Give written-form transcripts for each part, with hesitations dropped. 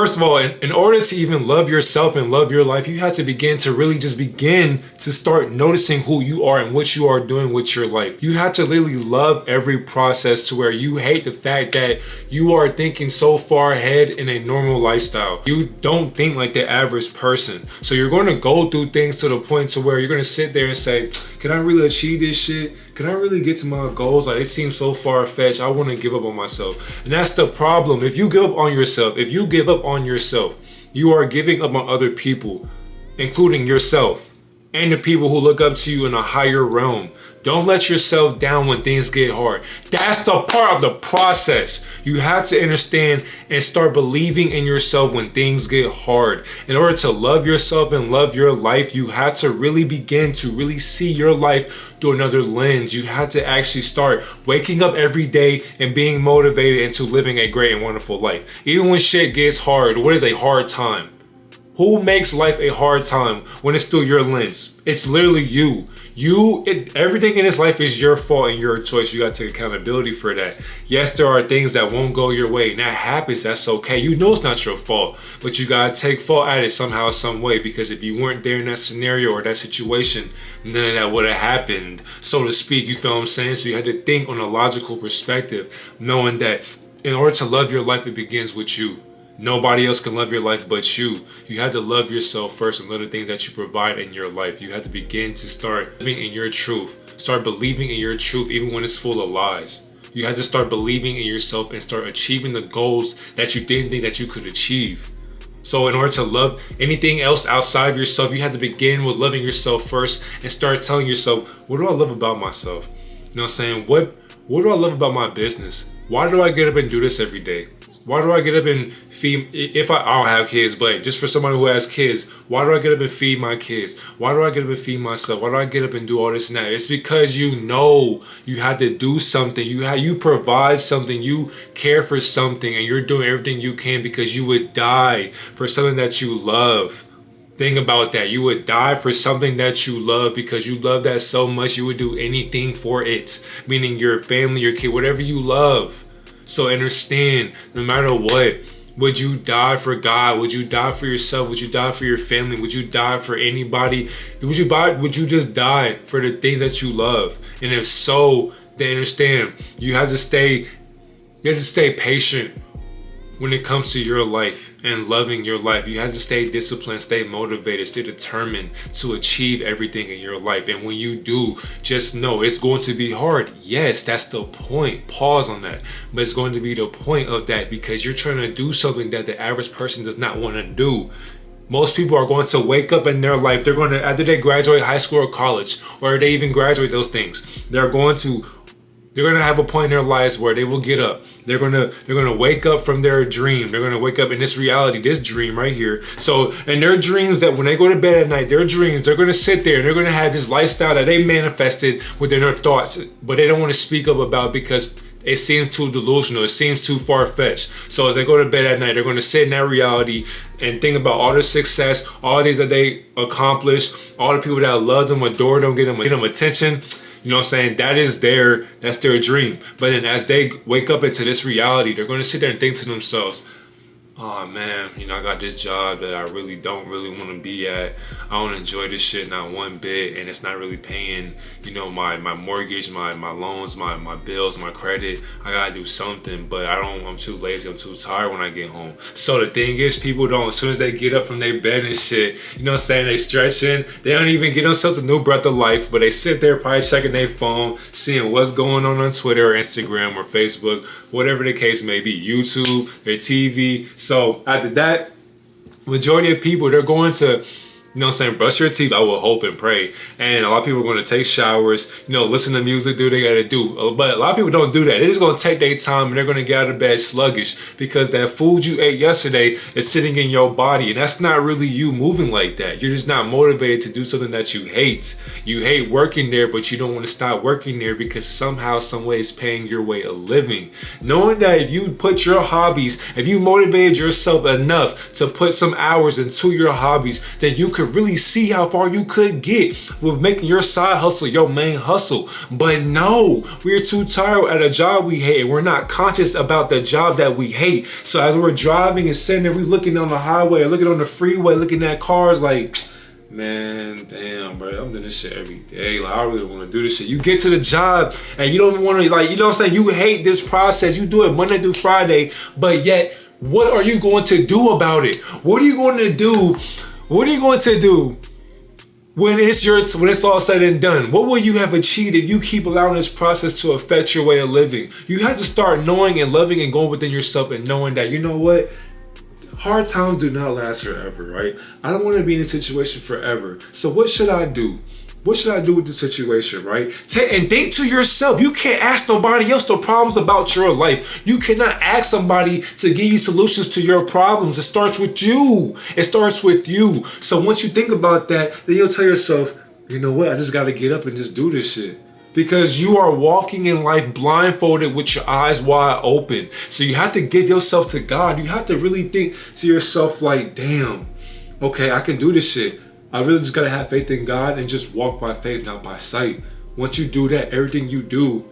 First of all, in order to even love yourself and love your life, you have to begin to really just begin to start noticing who you are and what you are doing with your life. You have to literally love every process to where you hate the fact that you are thinking so far ahead in a normal lifestyle. You don't think like the average person. So you're going to go through things to the point to where you're going to sit there and say, can I really achieve this shit? Can I really get to my goals? Like, it seems so far-fetched. I want to give up on myself. And that's the problem. If you give up on yourself, you are giving up on other people, including yourself and the people who look up to you in a higher realm. Don't let yourself down when things get hard. That's the part of the process. You have to understand and start believing in yourself when things get hard. In order to love yourself and love your life, you have to really begin to really see your life through another lens. You have to actually start waking up every day and being motivated into living a great and wonderful life. Even when shit gets hard, what is a hard time? Who makes life a hard time when it's through your lens? It's literally you. Everything in this life is your fault and your choice. You gotta take accountability for that. Yes, there are things that won't go your way, and that happens. That's okay. You know it's not your fault, but you gotta take fault at it somehow, some way. Because if you weren't there in that scenario or that situation, none of that would have happened, so to speak. You feel what I'm saying? So you had to think on a logical perspective, knowing that in order to love your life, it begins with you. Nobody else can love your life but you. You have to love yourself first and love the things that you provide in your life. You have to begin to start living in your truth. Start believing in your truth even when it's full of lies. You have to start believing in yourself and start achieving the goals that you didn't think that you could achieve. So in order to love anything else outside of yourself, you have to begin with loving yourself first and start telling yourself, what do I love about myself? You know what I'm saying? What do I love about my business? Why do I get up and do this every day? Why do I get up and feed, if I don't have kids, but just for somebody who has kids, why do I get up and feed my kids? Why do I get up and feed myself? Why do I get up and do all this and that? It's because you know you had to do something. You provide something, you care for something, and you're doing everything you can because you would die for something that you love. Think about that. You would die for something that you love because you love that so much you would do anything for it. Meaning your family, your kid, whatever you love. So understand, no matter what, would you die for God? Would you die for yourself? Would you die for your family? Would you die for anybody? Would you just die for the things that you love? And if so, then understand, you have to stay patient when it comes to your life and loving your life. You have to stay disciplined, stay motivated, stay determined to achieve everything in your life. And when you do, just know it's going to be hard. Yes, that's the point. Pause on that. But it's going to be the point of that because you're trying to do something that the average person does not want to do. Most people are going to wake up in their life. They're going to, after they graduate high school or college, or they even graduate those things, they're going to have a point in their lives where they will get up. They're gonna wake up from their dream. They're gonna wake up in this reality, this dream right here. So in their dreams, that when they go to bed at night, their dreams, they're gonna sit there and they're gonna have this lifestyle that they manifested within their thoughts, but they don't want to speak up about because it seems too delusional. It seems too far-fetched. So as they go to bed at night, they're going to sit in that reality and think about all the success, all the things that they accomplished, all the people that love them, adore them, get them attention. You know what I'm saying? That's their dream. But then as they wake up into this reality, they're going to sit there and think to themselves, oh man, I got this job that I really don't want to be at. I don't enjoy this shit not one bit, and it's not really paying, my mortgage, my loans, my bills, my credit. I gotta do something, but I'm too lazy, I'm too tired when I get home. So the thing is, people don't, as soon as they get up from their bed and shit, they stretching, they don't even get themselves a new breath of life, but they sit there probably checking their phone, seeing what's going on Twitter or Instagram or Facebook, whatever the case may be, YouTube, their TV. So after that, majority of people, they're going to, brush your teeth, I will hope and pray. And a lot of people are going to take showers, listen to music, do what they got to do. But a lot of people don't do that. They're just going to take their time and they're going to get out of bed sluggish because that food you ate yesterday is sitting in your body. And that's not really you moving like that. You're just not motivated to do something that you hate. You hate working there, but you don't want to stop working there because somehow, some way it's paying your way of living. Knowing that if you put your hobbies, if you motivated yourself enough to put some hours into your hobbies, then you could could really see how far you could get with making your side hustle your main hustle. But no, we're too tired at a job we hate, and we're not conscious about the job that we hate. So as we're driving and sitting there, we looking on the highway, looking on the freeway, looking at cars like, man, damn, bro, I'm doing this shit every day. Like, I really want to do this shit. You get to the job and you don't even want to, like, you know what I'm saying? You hate this process. You do it Monday through Friday, but yet, what are you going to do about it? What are you going to do? What are you going to do when it's all said and done? What will you have achieved if you keep allowing this process to affect your way of living? You have to start knowing and loving and going within yourself and knowing that, you know what? Hard times do not last forever, right? I don't want to be in a situation forever. So what should I do? What should I do with the situation, right? And think to yourself. You can't ask nobody else the problems about your life. You cannot ask somebody to give you solutions to your problems. It starts with you. It starts with you. So once you think about that, then you'll tell yourself, you know what? I just got to get up and just do this shit. Because you are walking in life blindfolded with your eyes wide open. So you have to give yourself to God. You have to really think to yourself like, damn, okay, I can do this shit. I really just gotta have faith in God and just walk by faith, not by sight. Once you do that, everything you do,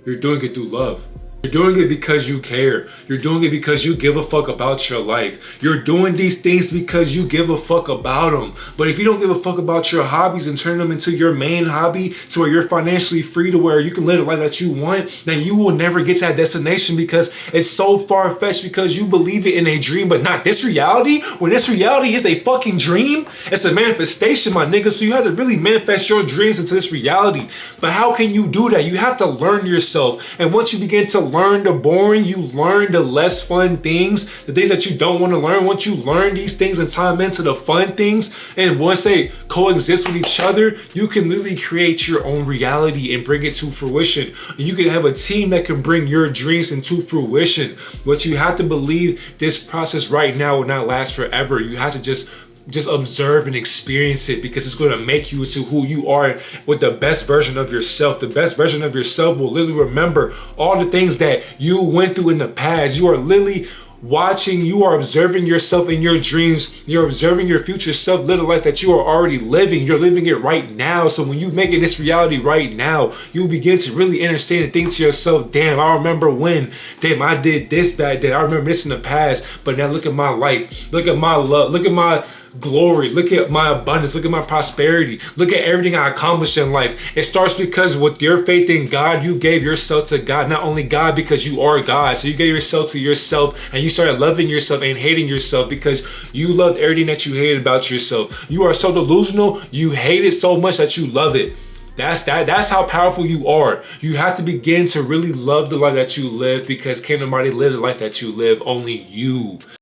you're doing it through love. You're doing it because you care. You're doing it because you give a fuck about your life. You're doing these things because you give a fuck about them. But if you don't give a fuck about your hobbies and turn them into your main hobby to where you're financially free to where you can live the life that you want, then you will never get to that destination because it's so far-fetched because you believe it in a dream, but not this reality. When this reality is a fucking dream, it's a manifestation, my nigga. So you have to really manifest your dreams into this reality. But how can you do that? You have to learn yourself. And once you begin to learn the boring, you learn the less fun things, the things that you don't want to learn. Once you learn these things and time into the fun things, and once they coexist with each other, you can literally create your own reality and bring it to fruition. You can have a team that can bring your dreams into fruition. But you have to believe this process right now will not last forever. You have to just observe and experience it because it's going to make you into who you are with the best version of yourself. The best version of yourself will literally remember all the things that you went through in the past. You are literally watching, you are observing yourself in your dreams. You're observing your future self live a life that you are already living. You're living it right now. So when you make it this reality right now, you begin to really understand and think to yourself, damn, I remember when, damn, I did this back then. I remember this in the past, but now look at my life. Look at my love. Look at my glory. Look at my abundance. Look at my prosperity. Look at everything I accomplished in life. It starts because with your faith in God, you gave yourself to God. Not only God, because you are God. So you gave yourself to yourself and you started loving yourself and hating yourself because you loved everything that you hated about yourself. You are so delusional. You hate it so much that you love it. That's how powerful you are. You have to begin to really love the life that you live because can't nobody live the life that you live, only you.